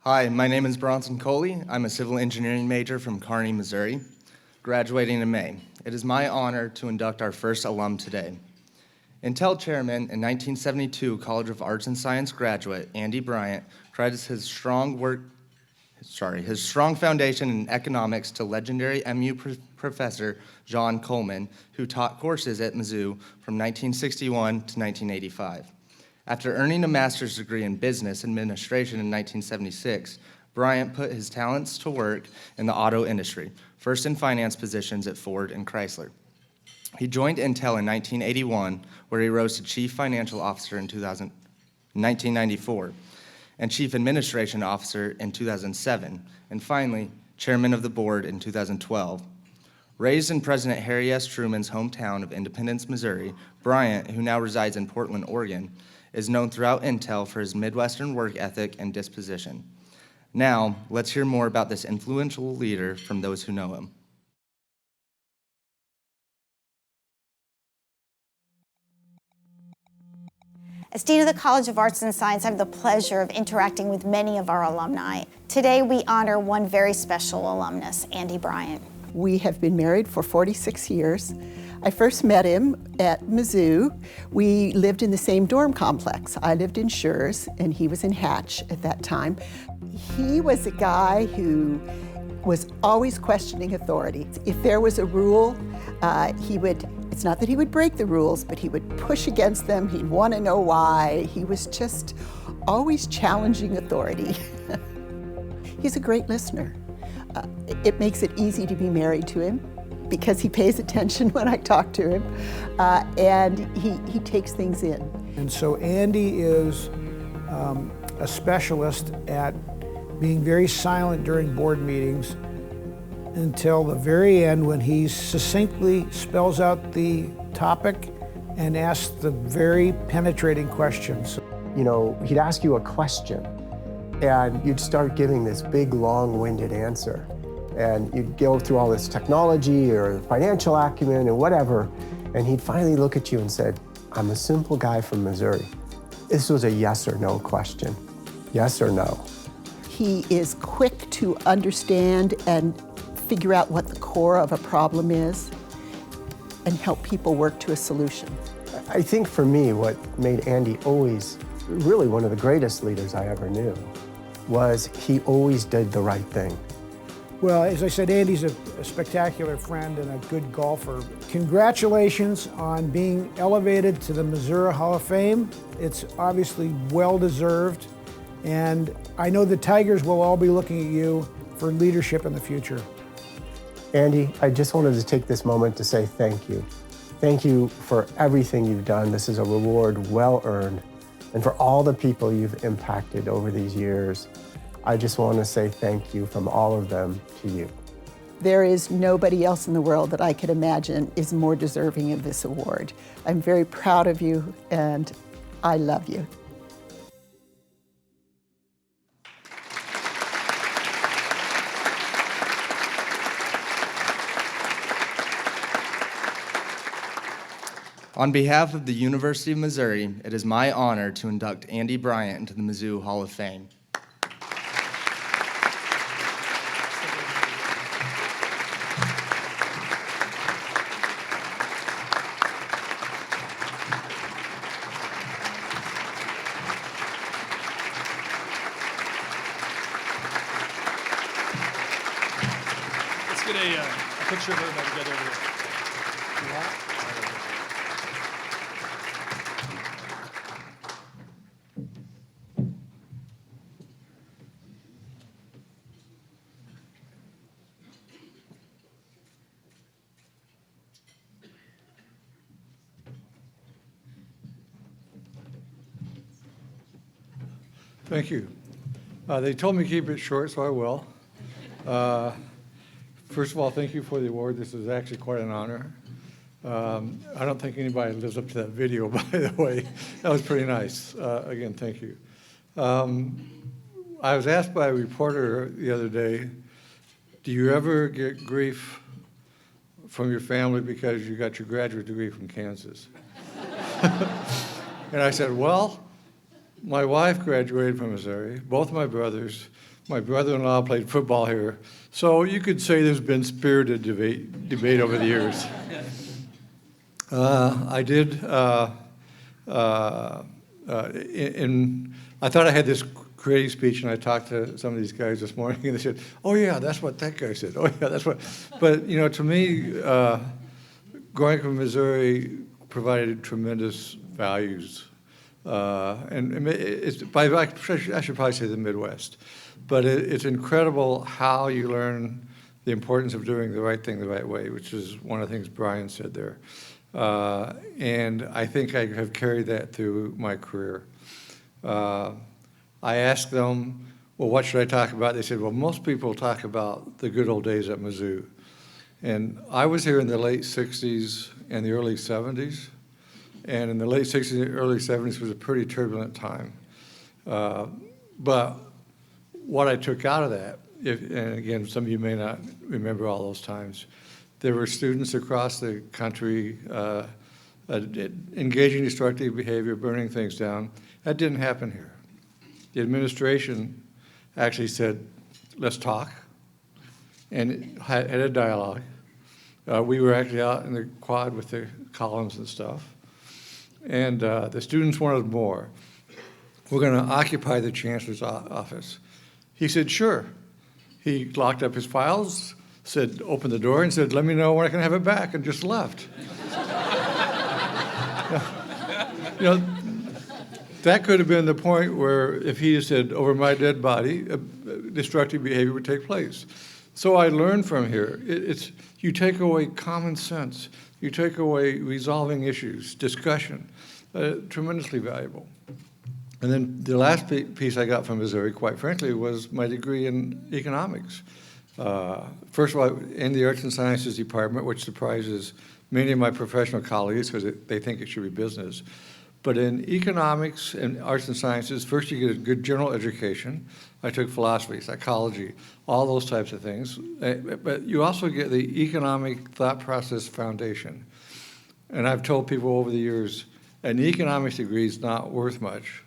Hi, my name is Bronson Coley. I'm a civil engineering major from Kearney, Missouri, graduating in May. It is my honor to induct our first alum today. Intel chairman and 1972 College of Arts and Science graduate, Andy Bryant, credits his strong foundation in economics to legendary MU professor John Komen, who taught courses at Mizzou from 1961 to 1985. After earning a master's degree in business administration in 1976, Bryant put his talents to work in the auto industry, first in finance positions at Ford and Chrysler. He joined Intel in 1981, where he rose to chief financial officer in 1994, and chief administration officer in 2007, and finally, chairman of the board in 2012. Raised in President Harry S. Truman's hometown of Independence, Missouri, Bryant, who now resides in Portland, Oregon, is known throughout Intel for his Midwestern work ethic and disposition. Now, let's hear more about this influential leader from those who know him. As Dean of the College of Arts and Science, I have the pleasure of interacting with many of our alumni. Today, we honor one very special alumnus, Andy Bryant. We have been married for 46 years. I first met him at Mizzou. We lived in the same dorm complex. I lived in Schurz, and he was in Hatch at that time. He was a guy who was always questioning authority. If there was a rule, it's not that he would break the rules, but he would push against them. He'd want to know why. He was just always challenging authority. He's a great listener. It makes it easy to be married to him because he pays attention when I talk to him, and he takes things in. And so Andy is a specialist at being very silent during board meetings until the very end, when he succinctly spells out the topic and asks the very penetrating questions. You know, he'd ask you a question and you'd start giving this big, long-winded answer. And you'd go through all this technology or financial acumen and whatever, and he'd finally look at you and said, "I'm a simple guy from Missouri." This was a yes or no question. Yes or no. He is quick to understand and figure out what the core of a problem is and help people work to a solution. I think for me, what made Andy always really one of the greatest leaders I ever knew was he always did the right thing. Well, as I said, Andy's a spectacular friend and a good golfer. Congratulations on being elevated to the Mizzou Hall of Fame. It's obviously well-deserved, and I know the Tigers will all be looking at you for leadership in the future. Andy, I just wanted to take this moment to say thank you. Thank you for everything you've done. This is a reward well-earned, and for all the people you've impacted over these years. I just want to say thank you from all of them to you. There is nobody else in the world that I could imagine is more deserving of this award. I'm very proud of you, and I love you. On behalf of the University of Missouri, it is my honor to induct Andy Bryant into the Mizzou Hall of Fame. Let's get a picture of everybody together over here. Thank you. They told me to keep it short, so I will. First of all, thank you for the award. This is actually quite an honor. I don't think anybody lives up to that video, by the way. That was pretty nice. Again, thank you. I was asked by a reporter the other day, do you ever get grief from your family because you got your graduate degree from Kansas? And I said, well, my wife graduated from Missouri, both my brothers, My brother-in-law played football here. So you could say there's been spirited debate over the years. I did, I thought I had this creative speech, and I talked to some of these guys this morning, and they said, oh yeah, that's what that guy said. Oh yeah, that's what. But you know, to me, growing up in Missouri provided tremendous values. And it's, I should probably say the Midwest. But it's incredible how you learn the importance of doing the right thing the right way, which is one of the things Bryant said there. And I think I have carried that through my career. I asked them, well, what should I talk about? They said, well, most people talk about the good old days at Mizzou. And I was here in the late 60s and the early 70s. And in the late 60s and early 70s was a pretty turbulent time. But what I took out of that, and again, some of you may not remember all those times, there were students across the country engaging in destructive behavior, burning things down. That didn't happen here. The administration actually said, let's talk, and had a dialogue. We were actually out in the quad with the columns and stuff, and the students wanted more. We're going to occupy the chancellor's office. He said, sure. He locked up his files, said, opened the door, and said, let me know when I can have it back, and just left. You know, that could have been the point where if he had said, over my dead body, destructive behavior would take place. So I learned from here, you take away common sense, you take away resolving issues, discussion, tremendously valuable. And then the last piece I got from Missouri, quite frankly, was my degree in economics. First of all, in the Arts and Sciences department, which surprises many of my professional colleagues because they think it should be business. But in economics and arts and sciences, first you get a good general education. I took philosophy, psychology, all those types of things. But you also get the economic thought process foundation. And I've told people over the years, an economics degree is not worth much,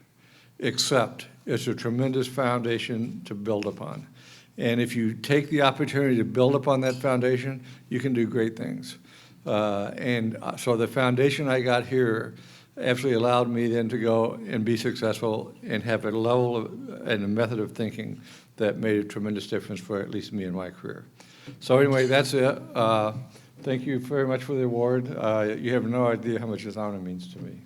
except it's a tremendous foundation to build upon. And if you take the opportunity to build upon that foundation, you can do great things. So the foundation I got here absolutely allowed me then to go and be successful and have a level and a method of thinking that made a tremendous difference for at least me in my career. So anyway, that's it. Thank you very much for the award. You have no idea how much this honor means to me.